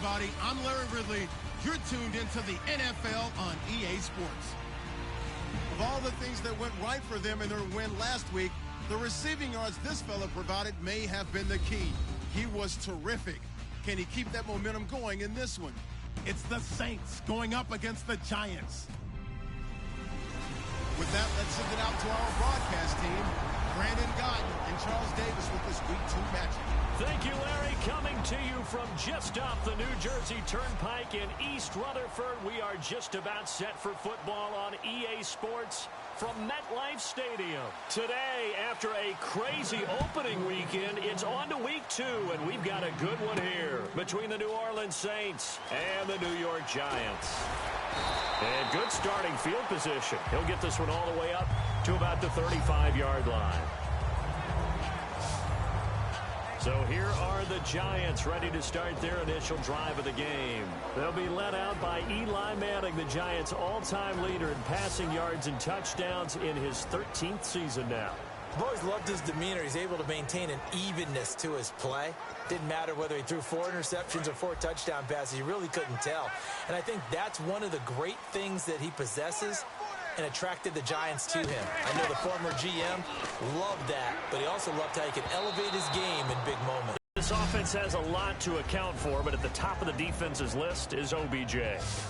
everybody. I'm Larry Ridley. You're tuned into the NFL on EA Sports. Of all the things that went right for them in their win last week, the receiving yards this fella provided may have been the key. He was terrific. Can he keep that momentum going in this one? It's the Saints going up against the Giants. With that, let's send it out to our broadcast team. Brandon Guyton and Charles Davis with this Week 2 matchup. Thank you, Larry. Coming to you from just off the New Jersey Turnpike in East Rutherford. We are just about set for football on EA Sports from MetLife Stadium. Today, after a crazy opening weekend, it's on to Week 2, and we've got a good one here between the New Orleans Saints and the New York Giants. And good starting field position. He'll get this one all the way up to about the 35-yard line. So here are the Giants ready to start their initial drive of the game. They'll be led out by Eli Manning, the Giants' all-time leader in passing yards and touchdowns in his 13th season now. I've always loved his demeanor. He's able to maintain an evenness to his play. Didn't matter whether he threw 4 interceptions or 4 touchdown passes. You really couldn't tell. And I think that's one of the great things that he possesses and attracted the Giants to him. I know the former GM loved that, but he also loved how he could elevate his game in big moments. This offense has a lot to account for, but at the top of the defense's list is OBJ.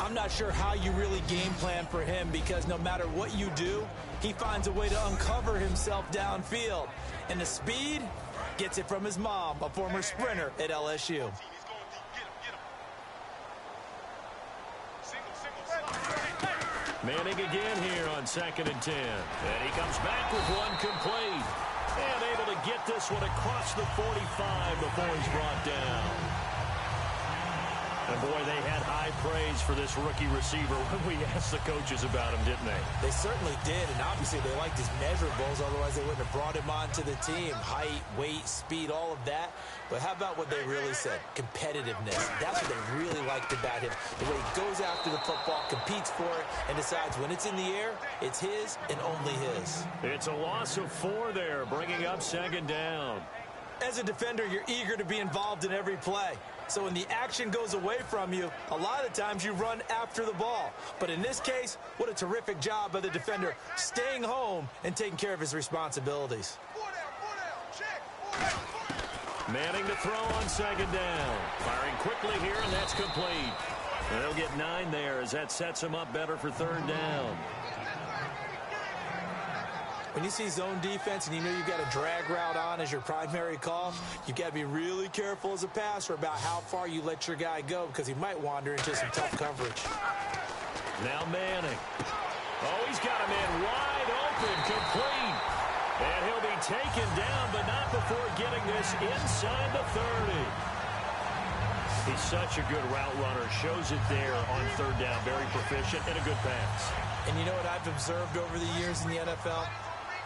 I'm not sure how you really game plan for him because no matter what you do, he finds a way to uncover himself downfield. And the speed gets it from his mom, a former sprinter at LSU. Manning again here on 2nd and 10. And he comes back with one complete. And able to get this one across the 45 before he's brought down. And boy, they had high praise for this rookie receiver when we asked the coaches about him, didn't they? They certainly did, and obviously they liked his measurables, otherwise they wouldn't have brought him onto the team. Height, weight, speed, all of that. But how about what they really said? Competitiveness. That's what they really liked about him. The way he goes after the football, competes for it, and decides when it's in the air, it's his and only his. It's a loss of 4 there, bringing up 2nd down. As a defender, you're eager to be involved in every play. So when the action goes away from you, a lot of times you run after the ball. But in this case, what a terrific job by the defender staying home and taking care of his responsibilities. Manning to throw on 2nd down. Firing quickly here, and that's complete. And they'll get 9 there as that sets him up better for 3rd down. When you see zone defense and you know you've got a drag route on as your primary call, you've got to be really careful as a passer about how far you let your guy go because he might wander into some tough coverage. Now Manning. Oh, he's got a man wide open, complete. And he'll be taken down, but not before getting this inside the 30. He's such a good route runner. Shows it there on 3rd down. Very proficient and a good pass. And you know what I've observed over the years in the NFL?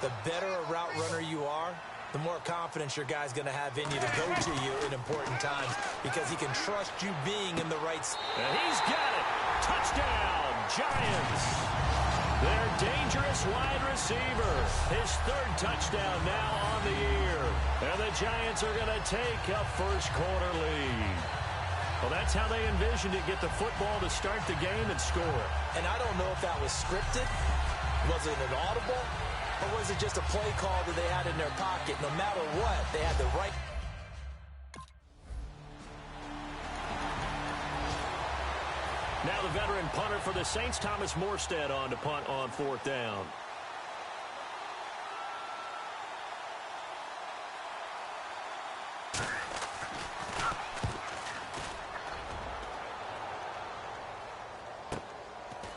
The better a route runner you are, the more confidence your guy's going to have in you to go to you in important times because he can trust you being in the right spot. And he's got it. Touchdown, Giants. Their dangerous wide receiver. His 3rd touchdown now on the year. And the Giants are going to take a first-quarter lead. Well, that's how they envisioned it, get the football to start the game and score. And I don't know if that was scripted. Was it an audible? Or was it just a play call that they had in their pocket? No matter what, they had the right. Now the veteran punter for the Saints, Thomas Morstead, on to punt on 4th down.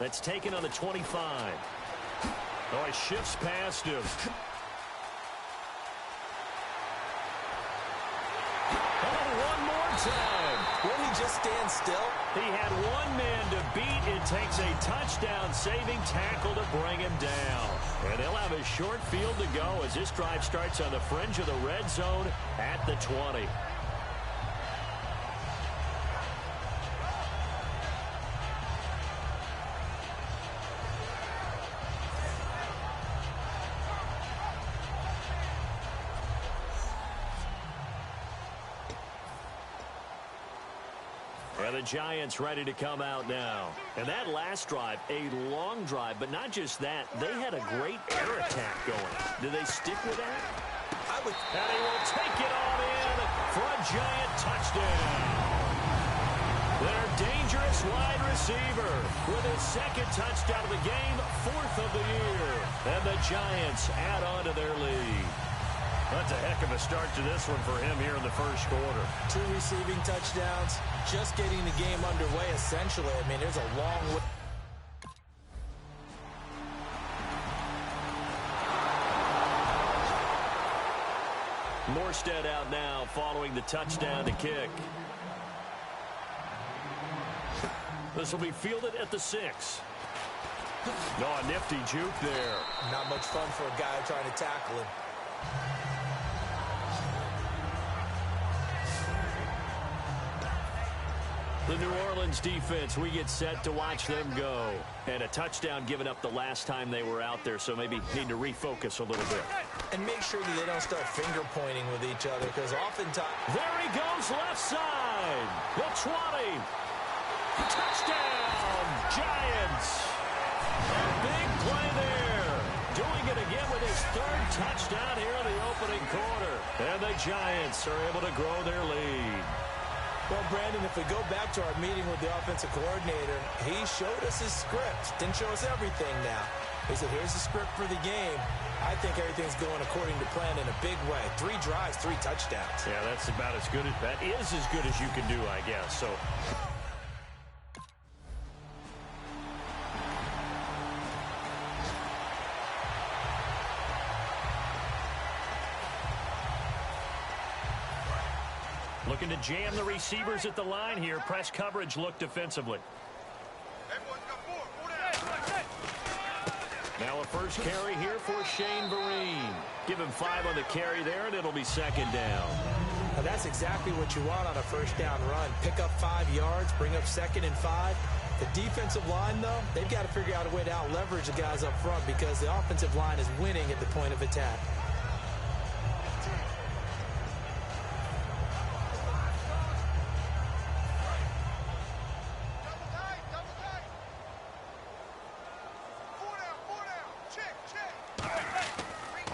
That's taken on the 25. Oh, he shifts past him. Oh, one more time. Will he just stand still? He had one man to beat. It takes a touchdown-saving tackle to bring him down. And he'll have a short field to go as this drive starts on the fringe of the red zone at the 20. And the Giants ready to come out now. And that last drive, a long drive, but not just that. They had a great air attack going. Do they stick with that? And he will take it on in for a Giant touchdown. Their dangerous wide receiver with his second touchdown of the game, 4th of the year. And the Giants add on to their lead. That's a heck of a start to this one for him here in the first quarter. 2 receiving touchdowns, just getting the game underway essentially. I mean, there's a long way. Morstead out now following the touchdown to kick. This will be fielded at the 6. No, a nifty juke there. Not much fun for a guy trying to tackle him. The New Orleans defense, we get set to watch them go. And a touchdown given up the last time they were out there, so maybe need to refocus a little bit. And make sure that they don't start finger pointing with each other, because oftentimes... There he goes, left side. The 20. Touchdown, Giants. A big play there. Doing it again with his 3rd touchdown here in the opening quarter. And the Giants are able to grow their lead. Well, Brandon, if we go back to our meeting with the offensive coordinator, he showed us his script. Didn't show us everything now. He said, here's the script for the game. I think everything's going according to plan in a big way. 3 drives, 3 touchdowns. Yeah, that's about as good as that is as good as you can do, I guess. So looking to jam the receivers at the line here. Press coverage look defensively. Now a first carry here for Shane Vereen. Give him 5 on the carry there, and it'll be 2nd down. Now that's exactly what you want on a first down run. Pick up 5 yards, bring up 2nd and 5. The defensive line, though, they've got to figure out a way to out-leverage the guys up front because the offensive line is winning at the point of attack.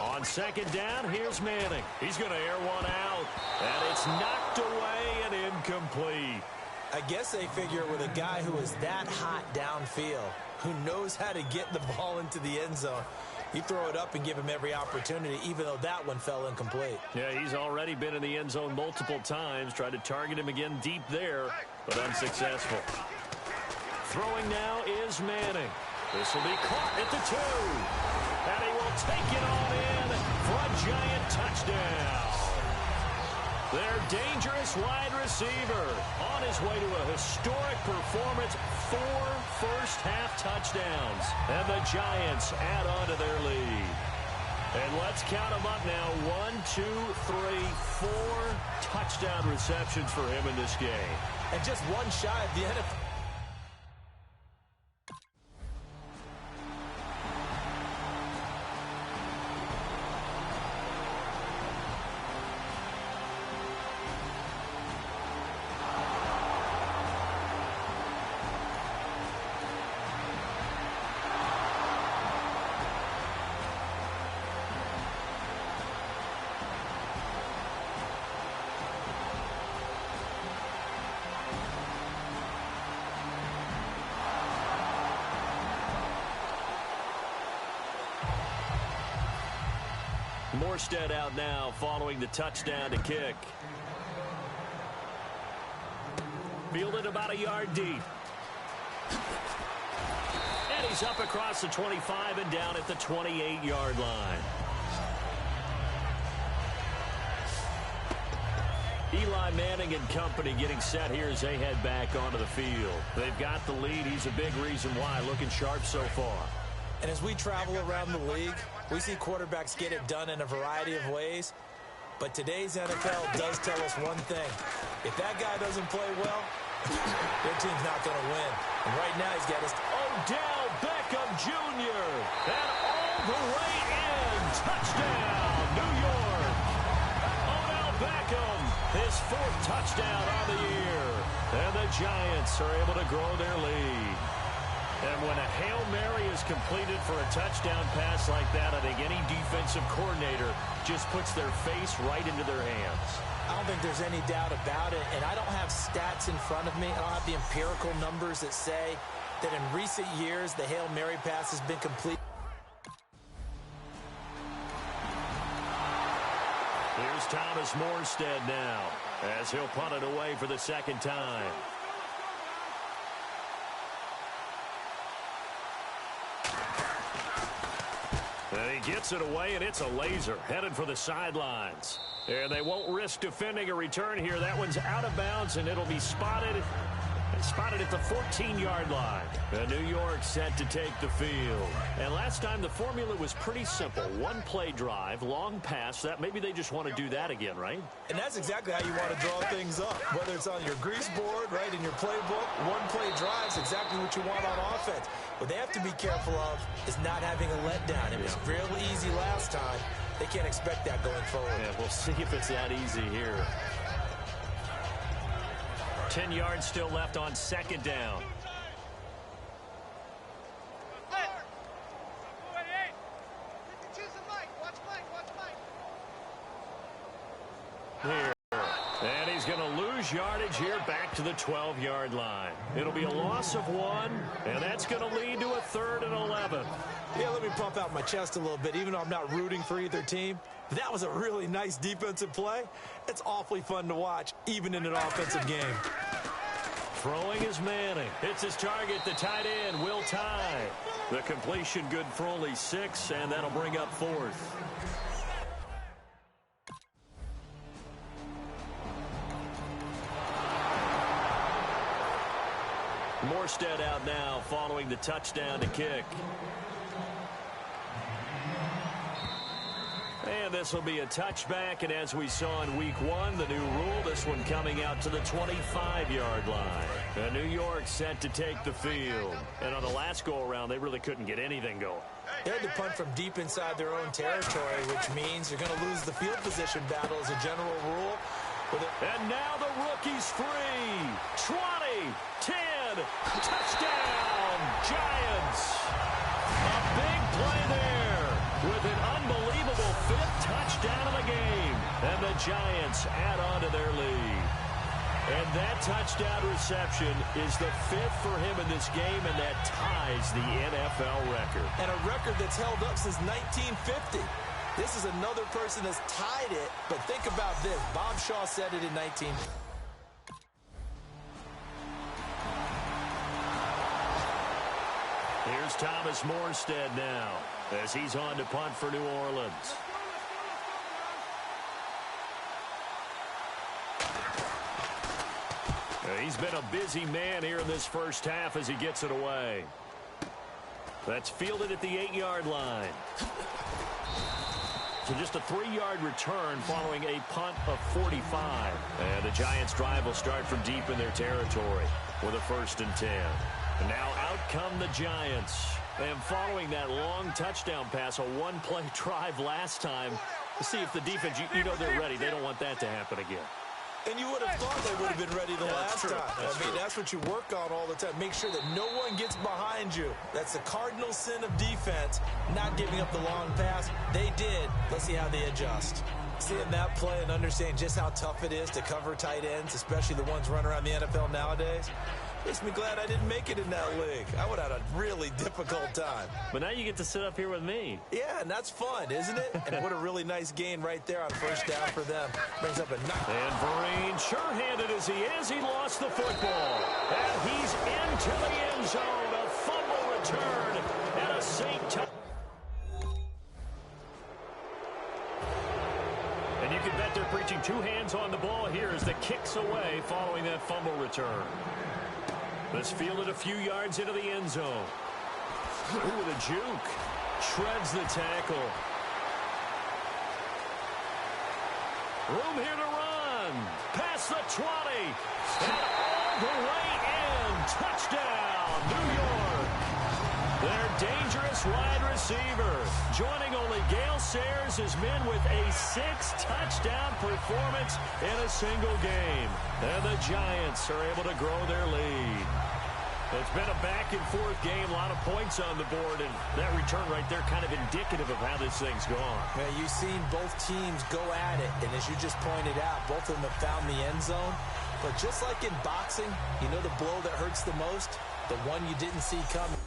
On 2nd down, here's Manning. He's going to air one out, and it's knocked away and incomplete. I guess they figure with a guy who is that hot downfield, who knows how to get the ball into the end zone, you throw it up and give him every opportunity, even though that one fell incomplete. Yeah, he's already been in the end zone multiple times. Tried to target him again deep there, but unsuccessful. Throwing now is Manning. This will be caught at the 2. And he will take it on in for a Giant touchdown. Their dangerous wide receiver on his way to a historic performance, 4 first-half touchdowns. And the Giants add on to their lead. And let's count them up now. 1, 2, 3, 4 touchdown receptions for him in this game. And just one shy of the NFL. Morstead out now following the touchdown to kick. Fielded about a yard deep. And he's up across the 25 and down at the 28-yard line. Eli Manning and company getting set here as they head back onto the field. They've got the lead. He's a big reason why. Looking sharp so far. And as we travel around the league, we see quarterbacks get it done in a variety of ways. But today's NFL does tell us one thing. If that guy doesn't play well, their team's not going to win. And right now he's got his... Odell Beckham Jr. And all the way in. Touchdown, New York. Odell Beckham, his 4th touchdown on the year. And the Giants are able to grow their lead. And when a Hail Mary is completed for a touchdown pass like that, I think any defensive coordinator just puts their face right into their hands. I don't think there's any doubt about it, and I don't have stats in front of me. I don't have the empirical numbers that say that in recent years the Hail Mary pass has been complete. Here's Thomas Morstead now as he'll punt it away for the second time. And he gets it away, and it's a laser headed for the sidelines. And they won't risk defending a return here. That one's out of bounds, and it'll be spotted at the 14-yard line. And New York set to take the field. And last time the formula was pretty simple. One play drive, long pass. That maybe they just want to do that again, right? And that's exactly how you want to draw things up. Whether it's on your grease board, right, in your playbook, one play drive is exactly what you want on offense. What they have to be careful of is not having a letdown. It was real easy last time. They can't expect that going forward. Yeah, we'll see if it's that easy here. 10 yards still left on second down. Here. And he's going to lose yardage here back to the 12-yard line. It'll be a loss of 1, and that's going to lead to a 3rd and 11. Yeah, let me pump out my chest a little bit, even though I'm not rooting for either team. That was a really nice defensive play. It's awfully fun to watch, even in an offensive game. Throwing is Manning. It's his target, the tight end, Will Tye. The completion good for only 6, and that'll bring up 4th. Morstead out now following the touchdown to kick. And this will be a touchback, and as we saw in week 1, the new rule, this one coming out to the 25-yard line. And New York set to take the field. And on the last go-around, they really couldn't get anything going. They had to punt from deep inside their own territory, which means you're going to lose the field position battle as a general rule. And now the rookie's free. 20, 10, touchdown, Giants. A big play there with an unbelievable 5th touchdown of the game. And the Giants add on to their lead. And that touchdown reception is the 5th for him in this game, and that ties the NFL record. And a record that's held up since 1950. This is another person that's tied it, but think about this. Bob Shaw said it in 19. Here's Thomas Morstead now as he's on to punt for New Orleans. He's been a busy man here in this first half as he gets it away. That's fielded at the 8-yard line. So just a 3-yard return following a punt of 45. And the Giants' drive will start from deep in their territory with a 1st and 10. And now out come the Giants. And following that long touchdown pass, a one-play drive last time, to see if the defense, you know they're ready. They don't want that to happen again. And you would have thought they would have been ready the last time. That's what you work on all the time. Make sure that no one gets behind you. That's the cardinal sin of defense, not giving up the long pass. They did. Let's see how they adjust. Seeing that play and understanding just how tough it is to cover tight ends, especially the ones running around the NFL nowadays, makes me glad I didn't make it in that league. I would have had a really difficult time. But now you get to sit up here with me. Yeah, and that's fun, isn't it? And what a really nice gain right there on 1st down for them. Brings up a nice. And Vereen, sure-handed as he is, he lost the football. And he's into the end zone. A fumble return and a St. Thomas. And you can bet they're preaching 2 hands on the ball here as the kick's away following that fumble return. This fielded a few yards into the end zone. Ooh, with a juke. Shreds the tackle. Room here to run. Past the 20. And all the way in. Touchdown, New York. Their dangerous wide receiver. Joining only Gale Sayers as men with a 6-touchdown performance in a single game. And the Giants are able to grow their lead. It's been a back-and-forth game, a lot of points on the board, and that return right there kind of indicative of how this thing's gone. Yeah, you've seen both teams go at it, and as you just pointed out, both of them have found the end zone. But just like in boxing, you know the blow that hurts the most? The one you didn't see coming.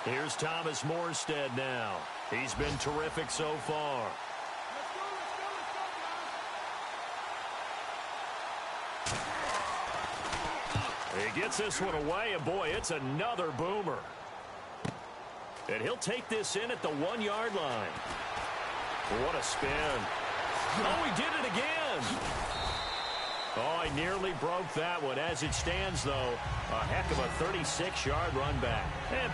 Here's Thomas Morstead now. He's been terrific so far. He gets this one away, and boy, it's another boomer. And he'll take this in at the 1-yard line. What a spin. Oh, he did it again. Oh, he nearly broke that one. As it stands, though, a heck of a 36-yard run back. And